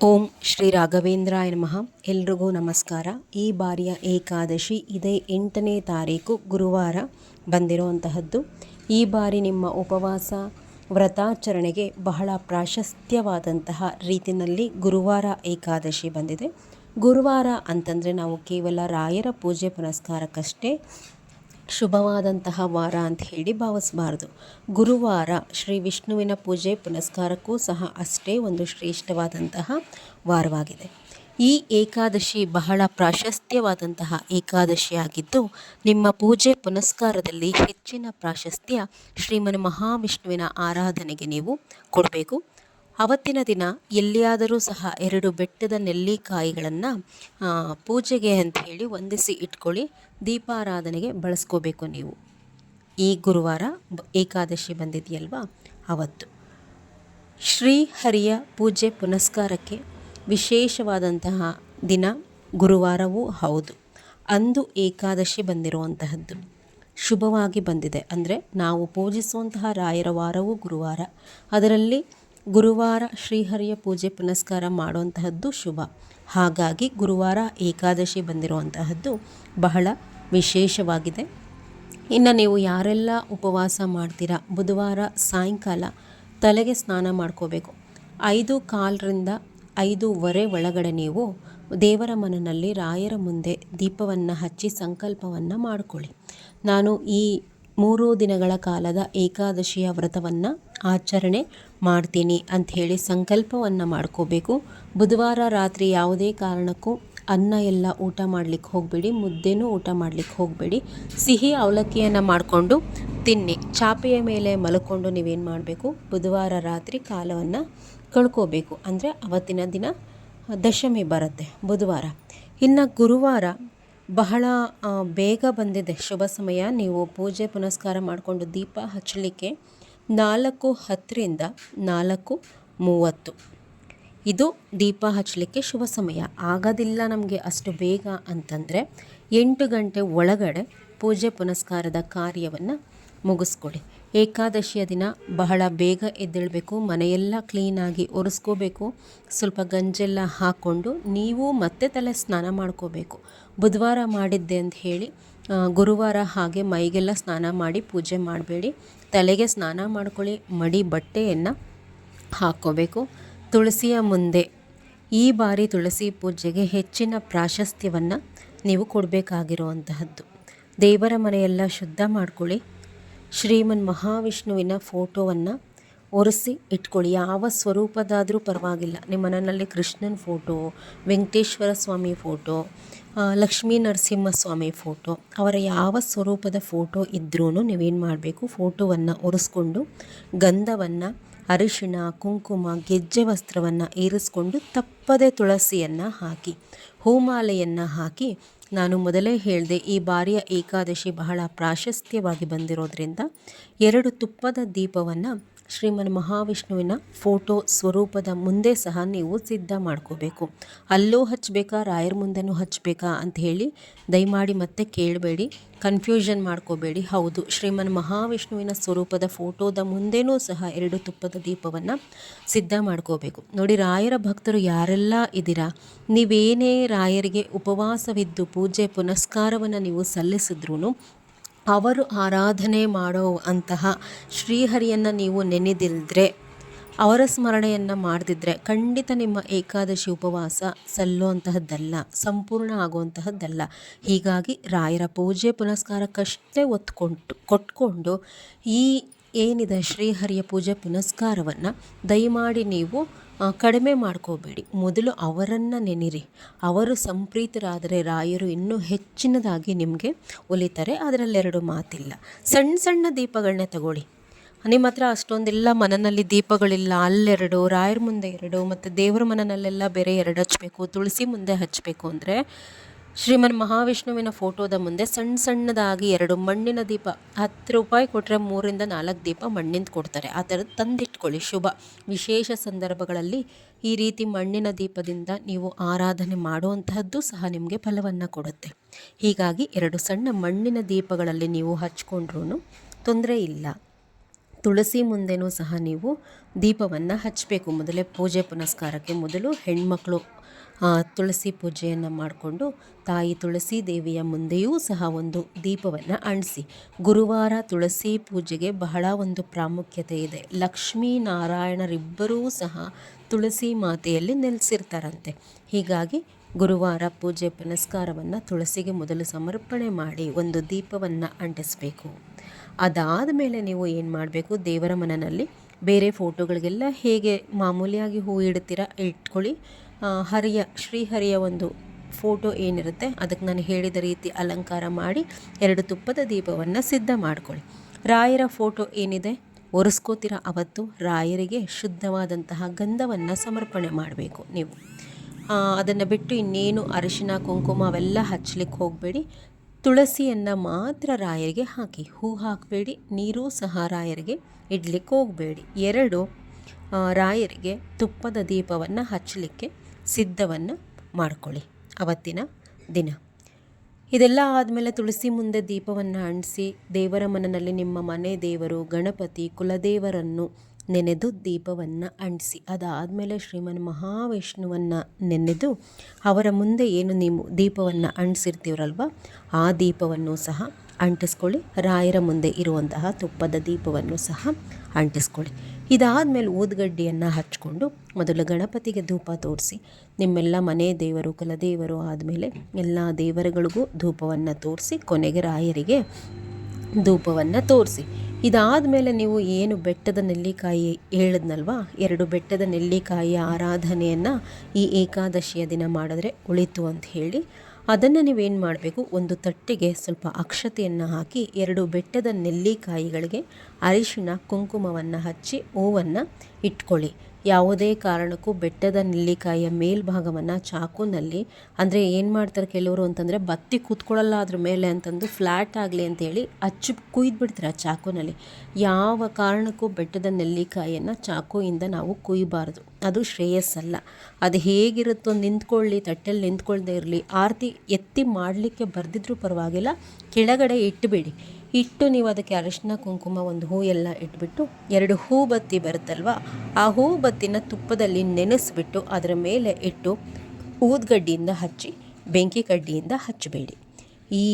ಓಂ ಶ್ರೀ ರಾಘವೇಂದ್ರಾಯ ನಮಃ. ಎಲ್ರಿಗೂ ನಮಸ್ಕಾರ. ಈ ಬಾರಿಯ ಏಕಾದಶಿ ಇದೇ 8ನೇ ತಾರೀಕು ಗುರುವಾರ ಬಂದಿರುವಂತಹದ್ದು. ಈ ಬಾರಿ ನಿಮ್ಮ ಉಪವಾಸ ವ್ರತಾಚರಣೆಗೆ ಬಹಳ ಪ್ರಾಶಸ್ತ್ಯವಾದಂತಹ ರೀತಿಯಲ್ಲಿ ಗುರುವಾರ ಏಕಾದಶಿ ಬಂದಿದೆ. ಗುರುವಾರ ಅಂತಂದರೆ ನಾವು ಕೇವಲ ರಾಯರ ಪೂಜೆ ಪುನಸ್ಕಾರಕ್ಕಷ್ಟೇ ಶುಭವಾದಂತಹ ವಾರ ಅಂತ ಹೇಳಿ ಭಾವಿಸಬಾರ್ದು. ಗುರುವಾರ ಶ್ರೀ ವಿಷ್ಣುವಿನ ಪೂಜೆ ಪುನಸ್ಕಾರಕ್ಕೂ ಸಹ ಅಷ್ಟೇ ಒಂದು ಶ್ರೇಷ್ಠವಾದಂತಹ ವಾರವಾಗಿದೆ. ಈ ಏಕಾದಶಿ ಬಹಳ ಪ್ರಾಶಸ್ತ್ಯವಾದಂತಹ ಏಕಾದಶಿಯಾಗಿದ್ದು, ನಿಮ್ಮ ಪೂಜೆ ಪುನಸ್ಕಾರದಲ್ಲಿ ಹೆಚ್ಚಿನ ಪ್ರಾಶಸ್ತ್ಯ ಶ್ರೀಮನ್ ಮಹಾವಿಷ್ಣುವಿನ ಆರಾಧನೆಗೆ ನೀವು ಕೊಡಬೇಕು. ಅವತ್ತಿನ ದಿನ ಎಲ್ಲಿಯಾದರೂ ಸಹ 2 ಬೆಟ್ಟದ ನೆಲ್ಲಿಕಾಯಿಗಳನ್ನು ಪೂಜೆಗೆ ಅಂತ ಹೇಳಿ ಹೊಂದಿಸಿ ಇಟ್ಕೊಳ್ಳಿ. ದೀಪಾರಾಧನೆಗೆ ಬಳಸ್ಕೋಬೇಕು ನೀವು. ಈ ಗುರುವಾರ ಏಕಾದಶಿ ಬಂದಿದೆಯಲ್ವಾ, ಅವತ್ತು ಶ್ರೀಹರಿಯ ಪೂಜೆ ಪುನಸ್ಕಾರಕ್ಕೆ ವಿಶೇಷವಾದಂತಹ ದಿನ ಗುರುವಾರವೂ ಹೌದು. ಅಂದು ಏಕಾದಶಿ ಬಂದಿರುವಂತಹದ್ದು ಶುಭವಾಗಿ ಬಂದಿದೆ. ಅಂದರೆ ನಾವು ಪೂಜಿಸುವಂತಹ ರಾಯರ ವಾರವೂ ಗುರುವಾರ, ಅದರಲ್ಲಿ ಗುರುವಾರ ಶ್ರೀಹರಿಯ ಪೂಜೆ ಪುನಸ್ಕಾರ ಮಾಡುವಂತಹದ್ದು ಶುಭ. ಹಾಗಾಗಿ ಗುರುವಾರ ಏಕಾದಶಿ ಬಂದಿರುವಂತಹದ್ದು ಬಹಳ ವಿಶೇಷವಾಗಿದೆ. ಇನ್ನು ನೀವು ಯಾರೆಲ್ಲ ಉಪವಾಸ ಮಾಡ್ತೀರಾ, ಬುಧವಾರ ಸಾಯಂಕಾಲ ತಲೆಗೆ ಸ್ನಾನ ಮಾಡ್ಕೋಬೇಕು. 5:15ರಿಂದ 5:15 ಒಳಗಡೆ ನೀವು ದೇವರ ಮನೆಯಲ್ಲಿ ರಾಯರ ಮುಂದೆ ದೀಪವನ್ನು ಹಚ್ಚಿ ಸಂಕಲ್ಪವನ್ನು ಮಾಡಿಕೊಳ್ಳಿ. ನಾನು ಈ 3 ದಿನಗಳ ಕಾಲದ ಏಕಾದಶಿಯ ವ್ರತವನ್ನು ಆಚರಣೆ ಮಾಡ್ತೀನಿ ಅಂಥೇಳಿ ಸಂಕಲ್ಪವನ್ನು ಮಾಡ್ಕೋಬೇಕು. ಬುಧವಾರ ರಾತ್ರಿ ಯಾವುದೇ ಕಾರಣಕ್ಕೂ ಅನ್ನ ಎಲ್ಲ ಊಟ ಮಾಡಲಿಕ್ಕೆ ಹೋಗಬೇಡಿ, ಮುದ್ದೆನೂ ಊಟ ಮಾಡಲಿಕ್ಕೆ ಹೋಗಬೇಡಿ. ಸಿಹಿ ಅವಲಕ್ಕಿಯನ್ನು ಮಾಡಿಕೊಂಡು ತಿನ್ನಿ. ಚಾಪೆಯ ಮೇಲೆ ಮಲ್ಕೊಂಡು ನೀವೇನು ಮಾಡಬೇಕು, ಬುಧವಾರ ರಾತ್ರಿ ಕಾಲವನ್ನು ಕಳ್ಕೋಬೇಕು. ಅಂದರೆ ಅವತ್ತಿನ ದಿನ ದಶಮಿ ಬರುತ್ತೆ ಬುಧವಾರ. ಇನ್ನು ಗುರುವಾರ ಬಹಳ ಬೇಗ ಬಂದಿದೆ ಶುಭ ಸಮಯ. ನೀವು ಪೂಜೆ ಪುನಸ್ಕಾರ ಮಾಡಿಕೊಂಡು ದೀಪ ಹಚ್ಚಲಿಕ್ಕೆ 4:10ರಿಂದ 4:30 ಇದು ದೀಪ ಹಚ್ಚಲಿಕ್ಕೆ ಶುಭ ಸಮಯ. ಆಗೋದಿಲ್ಲ ನಮಗೆ ಅಷ್ಟು ಬೇಗ ಅಂತಂದರೆ 8 ಗಂಟೆ ಒಳಗಡೆ ಪೂಜೆ ಪುನಸ್ಕಾರದ ಕಾರ್ಯವನ್ನು ಮುಗಿಸ್ಕೊಳ್ಳಿ. ಏಕಾದಶಿಯ ದಿನ ಬಹಳ ಬೇಗ ಎದ್ದೇಳಬೇಕು, ಮನೆಯೆಲ್ಲ ಕ್ಲೀನಾಗಿ ಒರೆಸ್ಕೋಬೇಕು, ಸ್ವಲ್ಪ ಗಂಜೆಲ್ಲ ಹಾಕ್ಕೊಂಡು ನೀವು ಮತ್ತೆ ತಲೆ ಸ್ನಾನ ಮಾಡ್ಕೋಬೇಕು. ಬುಧವಾರ ಮಾಡಿದ್ದೆ ಅಂತ ಹೇಳಿ ಗುರುವಾರ ಹಾಗೆ ಮೈಗೆಲ್ಲ ಸ್ನಾನ ಮಾಡಿ ಪೂಜೆ ಮಾಡಬೇಡಿ. ತಲೆಗೆ ಸ್ನಾನ ಮಾಡ್ಕೊಳ್ಳಿ, ಮಡಿ ಬಟ್ಟೆಯನ್ನು ಹಾಕ್ಕೋಬೇಕು. ತುಳಸಿಯ ಮುಂದೆ ಈ ಬಾರಿ ತುಳಸಿ ಪೂಜೆಗೆ ಹೆಚ್ಚಿನ ಪ್ರಾಶಸ್ತ್ಯವನ್ನು ನೀವು ಕೊಡಬೇಕಾಗಿರುವಂತಹದ್ದು. ದೇವರ ಮನೆಯೆಲ್ಲ ಶುದ್ಧ ಮಾಡ್ಕೊಳ್ಳಿ. ಶ್ರೀಮನ್ ಮಹಾವಿಷ್ಣುವಿನ ಫೋಟೋವನ್ನು ಒರೆಸಿ ಇಟ್ಕೊಳ್ಳಿ. ಯಾವ ಸ್ವರೂಪದಾದರೂ ಪರವಾಗಿಲ್ಲ. ನಿಮ್ಮ ಮನೆಯಲ್ಲಿ ಕೃಷ್ಣನ ಫೋಟೋ, ವೆಂಕಟೇಶ್ವರ ಸ್ವಾಮಿ ಫೋಟೋ, ಲಕ್ಷ್ಮೀ ನರಸಿಂಹಸ್ವಾಮಿ ಫೋಟೋ, ಅವರ ಯಾವ ಸ್ವರೂಪದ ಫೋಟೋ ಇದ್ರೂ ನೀವೇನು ಮಾಡಬೇಕು, ಫೋಟೋವನ್ನು ಒರೆಸ್ಕೊಂಡು ಗಂಧವನ್ನು, ಅರಿಶಿಣ, ಕುಂಕುಮ, ಗೆಜ್ಜೆ ವಸ್ತ್ರವನ್ನು ಏರಿಸ್ಕೊಂಡು ತಪ್ಪದೆ ತುಳಸಿಯನ್ನು ಹಾಕಿ, ಹೂಮಾಲೆಯನ್ನು ಹಾಕಿ. ನಾನು ಮೊದಲೇ ಹೇಳಿದೆ, ಈ ಬಾರಿಯ ಏಕಾದಶಿ ಬಹಳ ಪ್ರಾಶಸ್ತ್ಯವಾಗಿ ಬಂದಿರೋದ್ರಿಂದ 2 ತುಪ್ಪದ ದೀಪವನ್ನು ಶ್ರೀಮನ್ ಮಹಾವಿಷ್ಣುವಿನ ಫೋಟೋ ಸ್ವರೂಪದ ಮುಂದೆ ಸಹ ನೀವು ಸಿದ್ಧ ಮಾಡ್ಕೋಬೇಕು. ಅಲ್ಲೂ ಹಚ್ಚಬೇಕಾ, ರಾಯರ ಮುಂದೆನೂ ಹಚ್ಚಬೇಕಾ ಅಂತ ಹೇಳಿ ದಯಮಾಡಿ ಮತ್ತೆ ಕೇಳಬೇಡಿ, ಕನ್ಫ್ಯೂಷನ್ ಮಾಡ್ಕೋಬೇಡಿ. ಹೌದು, ಶ್ರೀಮನ್ ಮಹಾವಿಷ್ಣುವಿನ ಸ್ವರೂಪದ ಫೋಟೋದ ಮುಂದೆನೂ ಸಹ 2 ತುಪ್ಪದ ದೀಪವನ್ನು ಸಿದ್ಧ ಮಾಡ್ಕೋಬೇಕು. ನೋಡಿ, ರಾಯರ ಭಕ್ತರು ಯಾರೆಲ್ಲ ಇದ್ದೀರಾ, ನೀವೇನೇ ರಾಯರಿಗೆ ಉಪವಾಸವಿದ್ದು ಪೂಜೆ ಪುನಸ್ಕಾರವನ್ನು ನೀವು ಸಲ್ಲಿಸಿದ್ರೂ ಅವರು ಆರಾಧನೆ ಮಾಡೋ ಅಂತಹ ಶ್ರೀಹರಿಯನ್ನು ನೀವು ನೆನೆದಿಲ್ಲದ್ರೆ, ಅವರ ಸ್ಮರಣೆಯನ್ನು ಮಾಡದಿದ್ದರೆ ಖಂಡಿತ ನಿಮ್ಮ ಏಕಾದಶಿ ಉಪವಾಸ ಸಲ್ಲುವಂತಹದ್ದಲ್ಲ, ಸಂಪೂರ್ಣ ಆಗುವಂತಹದ್ದಲ್ಲ. ಹೀಗಾಗಿ ರಾಯರ ಪೂಜೆ ಪುನಸ್ಕಾರಕ್ಕಷ್ಟೇ ಕೊಟ್ಕೊಂಡು ಈ ಏನಿದೆ ಶ್ರೀಹರಿಯ ಪೂಜೆ ಪುನಸ್ಕಾರವನ್ನು ದಯಮಾಡಿ ನೀವು ಕಡಿಮೆ ಮಾಡ್ಕೋಬೇಡಿ. ಮೊದಲು ಅವರನ್ನು ನೆನಿರಿ. ಅವರು ಸಂಪ್ರೀತರಾದರೆ ರಾಯರು ಇನ್ನೂ ಹೆಚ್ಚಿನದಾಗಿ ನಿಮಗೆ ಒಲಿತಾರೆ. ಅದರಲ್ಲಿ 2 ಮಾತಿಲ್ಲ. ಸಣ್ಣ ಸಣ್ಣ ದೀಪಗಳನ್ನೇ ತಗೊಳ್ಳಿ. ನಿಮ್ಮ ಹತ್ರ ಅಷ್ಟೊಂದೆಲ್ಲ ಮನೆಯಲ್ಲಿ ದೀಪಗಳಿಲ್ಲ, ಅಲ್ಲೆರಡು, ರಾಯರ ಮುಂದೆ 2, ಮತ್ತು ದೇವರ ಮನೆಯಲ್ಲೆಲ್ಲ ಬೇರೆ 2 ಹಚ್ಚಬೇಕು, ತುಳಸಿ ಮುಂದೆ ಹಚ್ಚಬೇಕು ಅಂದರೆ ಶ್ರೀಮನ್ ಮಹಾವಿಷ್ಣುವಿನ ಫೋಟೋದ ಮುಂದೆ ಸಣ್ಣ ಸಣ್ಣದಾಗಿ 2 ಮಣ್ಣಿನ ದೀಪ, 10 ರೂಪಾಯಿ ಕೊಟ್ಟರೆ 3ರಿಂದ 4 ದೀಪ ಮಣ್ಣಿಂದ ಕೊಡ್ತಾರೆ. ಆ ಥರದ್ದು ತಂದಿಟ್ಕೊಳ್ಳಿ. ಶುಭ ವಿಶೇಷ ಸಂದರ್ಭಗಳಲ್ಲಿ ಈ ರೀತಿ ಮಣ್ಣಿನ ದೀಪದಿಂದ ನೀವು ಆರಾಧನೆ ಮಾಡುವಂತಹದ್ದು ಸಹ ನಿಮಗೆ ಫಲವನ್ನು ಕೊಡುತ್ತೆ. ಹೀಗಾಗಿ 2 ಸಣ್ಣ ಮಣ್ಣಿನ ದೀಪಗಳಲ್ಲಿ ನೀವು ಹಚ್ಕೊಂಡ್ರೂ ತೊಂದರೆ ಇಲ್ಲ. ತುಳಸಿ ಮುಂದೆನೂ ಸಹ ನೀವು ದೀಪವನ್ನು ಹಚ್ಚಬೇಕು. ಮೊದಲೇ ಪೂಜೆ ಪುನಸ್ಕಾರಕ್ಕೆ ಮೊದಲು ಹೆಣ್ಮಕ್ಳು ತುಳಸಿ ಪೂಜೆಯನ್ನು ಮಾಡಿಕೊಂಡು ತಾಯಿ ತುಳಸಿ ದೇವಿಯ ಮುಂದೆಯೂ ಸಹ ಒಂದು ದೀಪವನ್ನು ಅಂಟಿಸಿ. ಗುರುವಾರ ತುಳಸಿ ಪೂಜೆಗೆ ಬಹಳ ಒಂದು ಪ್ರಾಮುಖ್ಯತೆ ಇದೆ. ಲಕ್ಷ್ಮೀ ನಾರಾಯಣರಿಬ್ಬರೂ ಸಹ ತುಳಸಿ ಮಾತೆಯಲ್ಲಿ ನೆಲೆಸಿರ್ತಾರಂತೆ. ಹೀಗಾಗಿ ಗುರುವಾರ ಪೂಜೆ ಪುನಸ್ಕಾರವನ್ನು ತುಳಸಿಗೆ ಮೊದಲು ಸಮರ್ಪಣೆ ಮಾಡಿ ಒಂದು ದೀಪವನ್ನು ಅಂಟಿಸಬೇಕು. ಅದಾದ ಮೇಲೆ ನೀವು ಏನು ಮಾಡಬೇಕು, ದೇವರ ಮನೆಯಲ್ಲಿ ಬೇರೆ ಫೋಟೋಗಳಿಗೆಲ್ಲ ಹೇಗೆ ಮಾಮೂಲಿಯಾಗಿ ಹೂ ಇಡ್ತೀರಾ ಇಟ್ಕೊಳ್ಳಿ. ಶ್ರೀಹರಿಯ ಒಂದು ಫೋಟೋ ಏನಿರುತ್ತೆ ಅದಕ್ಕೆ ನಾನು ಹೇಳಿದ ರೀತಿ ಅಲಂಕಾರ ಮಾಡಿ 2 ತುಪ್ಪದ ದೀಪವನ್ನು ಸಿದ್ಧ ಮಾಡ್ಕೊಳ್ಳಿ. ರಾಯರ ಫೋಟೋ ಏನಿದೆ ಒರೆಸ್ಕೋತೀರ ಅವತ್ತು ರಾಯರಿಗೆ ಶುದ್ಧವಾದಂತಹ ಗಂಧವನ್ನು ಸಮರ್ಪಣೆ ಮಾಡಬೇಕು ನೀವು. ಅದನ್ನು ಬಿಟ್ಟು ಇನ್ನೇನು ಅರಿಶಿನ ಕುಂಕುಮ ಅವೆಲ್ಲ ಹಚ್ಚಲಿಕ್ಕೆ ಹೋಗಬೇಡಿ. ತುಳಸಿಯನ್ನು ಮಾತ್ರ ರಾಯರಿಗೆ ಹಾಕಿ, ಹೂ ಹಾಕಬೇಡಿ, ನೀರೂ ಸಹ ರಾಯರಿಗೆ ಇಡ್ಲಿಕ್ಕೆ ಹೋಗಬೇಡಿ. 2 ರಾಯರಿಗೆ ತುಪ್ಪದ ದೀಪವನ್ನು ಹಚ್ಚಲಿಕ್ಕೆ ಸಿದ್ಧವನ್ನು ಮಾಡ್ಕೊಳ್ಳಿ ಅವತ್ತಿನ ದಿನ. ಇದೆಲ್ಲ ಆದಮೇಲೆ ತುಳಸಿ ಮುಂದೆ ದೀಪವನ್ನು ಅಂಟಿಸಿ ದೇವರ ಮನೆಯಲ್ಲಿ ನಿಮ್ಮ ಮನೆ ದೇವರು ಗಣಪತಿ ಕುಲದೇವರನ್ನು ನೆನೆದು ದೀಪವನ್ನು ಅಂಟಿಸಿ. ಅದಾದಮೇಲೆ ಶ್ರೀಮನ್ ಮಹಾವಿಷ್ಣುವನ್ನು ನೆನೆದು ಅವರ ಮುಂದೆ ಏನು ನೀವು ದೀಪವನ್ನು ಅಂಟಿಸಿರ್ತೀವ್ರಲ್ವ ಆ ದೀಪವನ್ನು ಸಹ ಅಂಟಿಸ್ಕೊಳ್ಳಿ. ರಾಯರ ಮುಂದೆ ಇರುವಂತಹ ತುಪ್ಪದ ದೀಪವನ್ನು ಸಹ ಅಂಟಿಸ್ಕೊಳ್ಳಿ. ಇದಾದಮೇಲೆ ಊದುಗಡ್ಡಿಯನ್ನು ಹಚ್ಕೊಂಡು ಮೊದಲು ಗಣಪತಿಗೆ ಧೂಪ ತೋರಿಸಿ, ನಿಮ್ಮೆಲ್ಲ ಮನೆ ದೇವರು ಕುಲದೇವರು ಆದಮೇಲೆ ಎಲ್ಲ ದೇವರುಗಳಿಗೂ ಧೂಪವನ್ನು ತೋರಿಸಿ ಕೊನೆಗೆ ರಾಯರಿಗೆ ಧೂಪವನ್ನು ತೋರಿಸಿ. ಇದಾದಮೇಲೆ ನೀವು ಏನು ಬೆಟ್ಟದ ನೆಲ್ಲಿಕಾಯಿ ಹೇಳಿದ್ನಲ್ವ, 2 ಬೆಟ್ಟದ ನೆಲ್ಲಿಕಾಯಿಯ ಆರಾಧನೆಯನ್ನು ಈ ಏಕಾದಶಿಯ ದಿನ ಮಾಡಿದ್ರೆ ಉಳಿತು ಅಂತ ಹೇಳಿ ಅದನ್ನು ನೀವೇನು ಮಾಡಬೇಕು, ಒಂದು ತಟ್ಟೆಗೆ ಸ್ವಲ್ಪ ಅಕ್ಷತೆಯನ್ನು ಹಾಕಿ 2 ಬೆಟ್ಟದ ನೆಲ್ಲಿಕಾಯಿಗಳಿಗೆ ಅರಿಶಿಣ ಕುಂಕುಮವನ್ನು ಹಚ್ಚಿ ಹೂವನ್ನು ಇಟ್ಕೊಳ್ಳಿ. ಯಾವುದೇ ಕಾರಣಕ್ಕೂ ಬೆಟ್ಟದ ನೆಲ್ಲಿಕಾಯಿಯ ಮೇಲ್ಭಾಗವನ್ನು ಚಾಕುನಲ್ಲಿ, ಅಂದರೆ ಏನು ಮಾಡ್ತಾರೆ ಕೆಲವರು ಅಂತಂದರೆ ಬತ್ತಿ ಕೂತ್ಕೊಳ್ಳಲ್ಲ ಅದ್ರ ಮೇಲೆ ಅಂತಂದು ಫ್ಲ್ಯಾಟ್ ಆಗಲಿ ಅಂತೇಳಿ ಕುಯ್ದು ಬಿಡ್ತಾರೆ ಆ ಚಾಕುನಲ್ಲಿ. ಯಾವ ಕಾರಣಕ್ಕೂ ಬೆಟ್ಟದ ನೆಲ್ಲಿಕಾಯಿಯನ್ನು ಚಾಕುಯಿಂದ ನಾವು ಕುಯ್ಯಬಾರ್ದು, ಅದು ಶ್ರೇಯಸ್ಸಲ್ಲ. ಅದು ಹೇಗಿರುತ್ತೋ ನಿಂತ್ಕೊಳ್ಳಿ, ತಟ್ಟೆಯಲ್ಲಿ ನಿಂತ್ಕೊಳ್ದೇ ಇರಲಿ, ಆರತಿ ಎತ್ತಿ ಮಾಡಲಿಕ್ಕೆ ಬರ್ದಿದ್ರೂ ಪರವಾಗಿಲ್ಲ, ಕೆಳಗಡೆ ಇಟ್ಟುಬಿಡಿ. ಇಟ್ಟು ನೀವು ಅದಕ್ಕೆ ಅರಿಶಿನ ಕುಂಕುಮ ಒಂದು ಹೂ ಎಲ್ಲ ಇಟ್ಬಿಟ್ಟು 2 ಹೂ ಬತ್ತಿ ಬರುತ್ತಲ್ವ ಆ ಹೂ ಬತ್ತಿನ ತುಪ್ಪದಲ್ಲಿ ನೆನೆಸ್ಬಿಟ್ಟು ಅದರ ಮೇಲೆ ಇಟ್ಟು ಊದ್ಗಡ್ಡಿಯಿಂದ ಹಚ್ಚಿ ಬೆಂಕಿ ಕಡ್ಡಿಯಿಂದ ಹಚ್ಚಬೇಡಿ. ಈ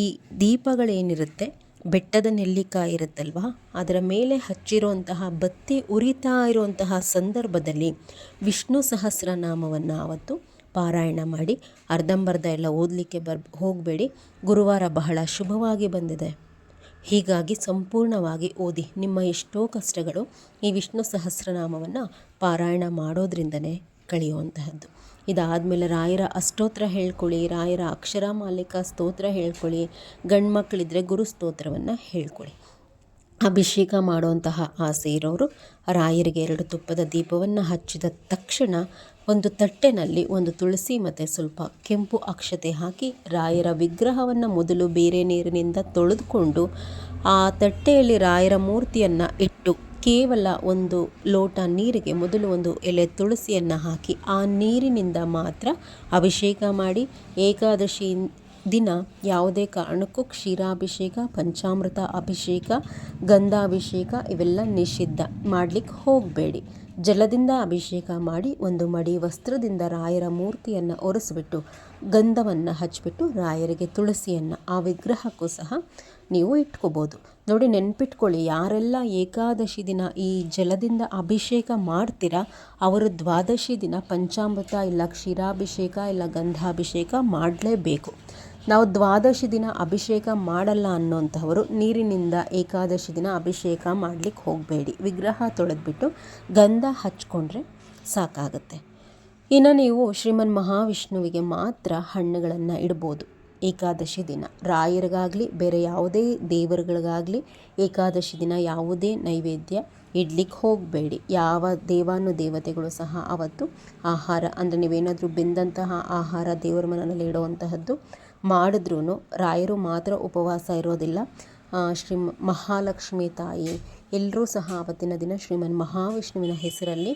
ದೀಪಗಳೇನಿರುತ್ತೆ ಬೆಟ್ಟದ ನೆಲ್ಲಿಕಾಯಿ ಇರುತ್ತಲ್ವ ಅದರ ಮೇಲೆ ಹಚ್ಚಿರುವಂತಹ ಬತ್ತಿ ಉರಿತಾ ಇರುವಂತಹ ಸಂದರ್ಭದಲ್ಲಿ ವಿಷ್ಣು ಸಹಸ್ರನಾಮವನ್ನು ಆವತ್ತು ಪಾರಾಯಣ ಮಾಡಿ. ಅರ್ಧಂಬರ್ಧ ಎಲ್ಲ ಓದಲಿಕ್ಕೆ ಹೋಗಬೇಡಿ. ಗುರುವಾರ ಬಹಳ ಶುಭವಾಗಿ ಬಂದಿದೆ, ಹೀಗಾಗಿ ಸಂಪೂರ್ಣವಾಗಿ ಓದಿ. ನಿಮ್ಮ ಎಷ್ಟೋ ಕಷ್ಟಗಳು ಈ ವಿಷ್ಣು ಸಹಸ್ರನಾಮವನ್ನು ಪಾರಾಯಣ ಮಾಡೋದ್ರಿಂದನೇ ಕಳೆಯುವಂತಹದ್ದು. ಇದಾದಮೇಲೆ ರಾಯರ ಅಷ್ಟೋತ್ರ ಹೇಳ್ಕೊಳ್ಳಿ, ರಾಯರ ಅಕ್ಷರ ಮಾಲಿಕ ಸ್ತೋತ್ರ ಹೇಳ್ಕೊಳ್ಳಿ, ಗಂಡು ಮಕ್ಕಳಿದ್ರೆ ಗುರು ಸ್ತೋತ್ರವನ್ನು ಹೇಳ್ಕೊಳ್ಳಿ. ಅಭಿಷೇಕ ಮಾಡುವಂತಹ ಆಸೆ ಇರೋರು ರಾಯರಿಗೆ 2 ತುಪ್ಪದ ದೀಪವನ್ನು ಹಚ್ಚಿದ ತಕ್ಷಣ ಒಂದು ತಟ್ಟೆನಲ್ಲಿ ಒಂದು ತುಳಸಿ ಮತ್ತು ಸ್ವಲ್ಪ ಕೆಂಪು ಅಕ್ಷತೆ ಹಾಕಿ ರಾಯರ ವಿಗ್ರಹವನ್ನು ಮೊದಲು ಬೇರೆ ನೀರಿನಿಂದ ತೊಳೆದುಕೊಂಡು ಆ ತಟ್ಟೆಯಲ್ಲಿ ರಾಯರ ಮೂರ್ತಿಯನ್ನು ಇಟ್ಟು ಕೇವಲ ಒಂದು ಲೋಟ ನೀರಿಗೆ ಮೊದಲು ಒಂದು ಎಲೆ ತುಳಸಿಯನ್ನು ಹಾಕಿ ಆ ನೀರಿನಿಂದ ಮಾತ್ರ ಅಭಿಷೇಕ ಮಾಡಿ. ಏಕಾದಶಿ ದಿನ ಯಾವುದೇ ಕಾರಣಕ್ಕೂ ಕ್ಷೀರಾಭಿಷೇಕ, ಪಂಚಾಮೃತ ಅಭಿಷೇಕ, ಗಂಧಾಭಿಷೇಕ ಇವೆಲ್ಲ ನಿಷಿದ್ಧ, ಮಾಡಲಿಕ್ಕೆ ಹೋಗಬೇಡಿ. ಜಲದಿಂದ ಅಭಿಷೇಕ ಮಾಡಿ ಒಂದು ಮಡಿ ವಸ್ತ್ರದಿಂದ ರಾಯರ ಮೂರ್ತಿಯನ್ನು ಒರೆಸ್ಬಿಟ್ಟು ಗಂಧವನ್ನು ಹಚ್ಚಿಬಿಟ್ಟು ರಾಯರಿಗೆ ತುಳಸಿಯನ್ನು ಆ ವಿಗ್ರಹಕ್ಕೂ ಸಹ ನೀವು ಇಟ್ಕೋಬೋದು. ನೋಡಿ, ನೆನ್ಪಿಟ್ಕೊಳ್ಳಿ, ಯಾರೆಲ್ಲ ಏಕಾದಶಿ ದಿನ ಈ ಜಲದಿಂದ ಅಭಿಷೇಕ ಮಾಡ್ತೀರಾ ಅವರು ದ್ವಾದಶಿ ದಿನ ಪಂಚಾಮೃತ ಇಲ್ಲ ಕ್ಷೀರಾಭಿಷೇಕ ಇಲ್ಲ ಗಂಧಾಭಿಷೇಕ ಮಾಡಲೇಬೇಕು. ನಾವು ದ್ವಾದಶಿ ದಿನ ಅಭಿಷೇಕ ಮಾಡಲ್ಲ ಅನ್ನೋಂಥವರು ನೀರಿನಿಂದ ಏಕಾದಶಿ ದಿನ ಅಭಿಷೇಕ ಮಾಡಲಿಕ್ಕೆ ಹೋಗಬೇಡಿ. ವಿಗ್ರಹ ತೊಳೆದ್ಬಿಟ್ಟು ಗಂಧ ಹಚ್ಕೊಂಡ್ರೆ ಸಾಕಾಗುತ್ತೆ. ಇನ್ನು ನೀವು ಶ್ರೀಮನ್ ಮಹಾವಿಷ್ಣುವಿಗೆ ಮಾತ್ರ ಹಣ್ಣುಗಳನ್ನು ಇಡ್ಬೋದು ಏಕಾದಶಿ ದಿನ. ರಾಯರಿಗಾಗಲಿ ಬೇರೆ ಯಾವುದೇ ದೇವರುಗಳಿಗಾಗಲಿ ಏಕಾದಶಿ ದಿನ ಯಾವುದೇ ನೈವೇದ್ಯ ಇಡ್ಲಿಕ್ಕೆ ಹೋಗಬೇಡಿ. ಯಾವ ದೇವಾನುದೇವತೆಗಳು ಸಹ ಅವತ್ತು ಆಹಾರ, ಅಂದರೆ ನೀವೇನಾದರೂ ಬೆಂದಂತಹ ಆಹಾರ ದೇವರ ಮನೆಯಲ್ಲಿ ಇಡುವಂತಹದ್ದು ಮಾಡಿದ್ರೂ ರಾಯರು ಮಾತ್ರ ಉಪವಾಸ ಇರೋದಿಲ್ಲ. ಶ್ರೀ ಮಹಾಲಕ್ಷ್ಮಿ ತಾಯಿ ಎಲ್ಲರೂ ಸಹ ಆವತ್ತಿನ ದಿನ ಶ್ರೀಮನ್ ಮಹಾವಿಷ್ಣುವಿನ ಹೆಸರಲ್ಲಿ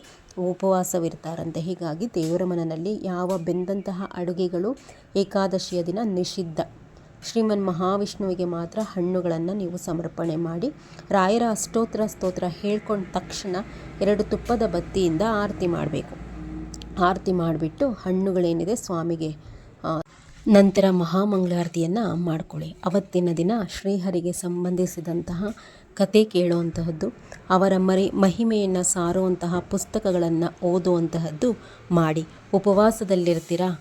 ಉಪವಾಸವಿರ್ತಾರಂತೆ. ಹೀಗಾಗಿ ದೇವರ ಮನೆಯಲ್ಲಿ ಯಾವ ಬೆಂದಂತಹ ಅಡುಗೆಗಳು ಏಕಾದಶಿಯ ದಿನ ನಿಷಿದ್ಧ. ಶ್ರೀಮನ್ ಮಹಾವಿಷ್ಣುವಿಗೆ ಮಾತ್ರ ಹಣ್ಣುಗಳನ್ನು ನೀವು ಸಮರ್ಪಣೆ ಮಾಡಿ ರಾಯರ ಸ್ತೋತ್ರ ಹೇಳ್ಕೊಂಡ ತಕ್ಷಣ 2 ತುಪ್ಪದ ಬತ್ತಿಯಿಂದ ಆರತಿ ಮಾಡಬೇಕು. ಆರತಿ ಮಾಡಿಬಿಟ್ಟು ಹಣ್ಣುಗಳೇನಿದೆ ಸ್ವಾಮಿಗೆ ನಂತರ ಮಹಾಮಂಗಳಾರತಿಯನ್ನು ಮಾಡಿಕೊಳ್ಳಿ. ಅವತ್ತಿನ ದಿನ ಶ್ರೀಹರಿಗೆ ಸಂಬಂಧಿಸಿದಂತಹ ಕತೆ ಕೇಳುವಂತಹದ್ದು, ಅವರ ಮಹಿಮೆಯನ್ನು ಸಾರುವಂತಹ ಪುಸ್ತಕಗಳನ್ನು ಓದುವಂತಹದ್ದು ಮಾಡಿ. ಉಪವಾಸದಲ್ಲಿರ್ತೀರಾ,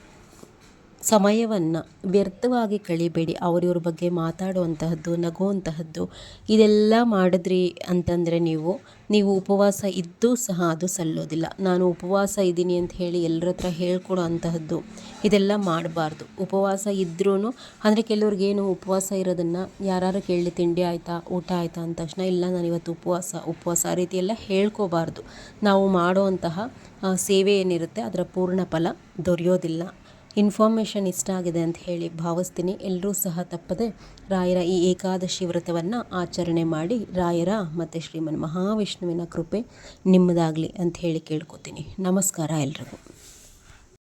ಸಮಯವನ್ನು ವ್ಯರ್ಥವಾಗಿ ಕಳಿಬೇಡಿ. ಅವರಿವ್ರ ಬಗ್ಗೆ ಮಾತಾಡುವಂತಹದ್ದು, ನಗುವಂತಹದ್ದು ಇದೆಲ್ಲ ಮಾಡಿದ್ರಿ ಅಂತಂದರೆ ನೀವು ಉಪವಾಸ ಇದ್ದೂ ಸಹ ಅದು ಸಲ್ಲೋದಿಲ್ಲ. ನಾನು ಉಪವಾಸ ಇದ್ದೀನಿ ಅಂತ ಹೇಳಿ ಎಲ್ಲರ ಹತ್ರ ಹೇಳ್ಕೊಡೋ ಅಂತಹದ್ದು ಇದೆಲ್ಲ ಮಾಡಬಾರ್ದು. ಉಪವಾಸ ಇದ್ರೂ ಅಂದರೆ ಕೆಲವ್ರಿಗೇನು ಉಪವಾಸ ಇರೋದನ್ನು ಯಾರು ಕೇಳಿ ತಿಂಡಿ ಆಯಿತಾ, ಊಟ ಆಯಿತಾ ಅಂದ ತಕ್ಷಣ ಇಲ್ಲ ನಾನು ಇವತ್ತು ಉಪವಾಸ ಆ ರೀತಿ ಎಲ್ಲ ಹೇಳ್ಕೋಬಾರ್ದು. ನಾವು ಮಾಡುವಂತಹ ಸೇವೆ ಏನಿರುತ್ತೆ ಅದರ ಪೂರ್ಣ ಫಲ ದೊರೆಯೋದಿಲ್ಲ. ಇನ್ಫಾರ್ಮೇಷನ್ ಇಷ್ಟ ಆಗಿದೆ ಅಂತ ಹೇಳಿ ಭಾವಿಸ್ತೀನಿ. ಎಲ್ಲರೂ ಸಹ ತಪ್ಪದೆ ರಾಯರ ಈ ಏಕಾದಶಿ ವ್ರತವನ್ನು ಆಚರಣೆ ಮಾಡಿ ರಾಯರ ಮತ್ತು ಶ್ರೀಮನ್ ಮಹಾವಿಷ್ಣುವಿನ ಕೃಪೆ ನಿಮ್ಮದಾಗಲಿ ಅಂತ ಹೇಳಿ ಕೇಳ್ಕೊತೀನಿ. ನಮಸ್ಕಾರ ಎಲ್ರಿಗೂ.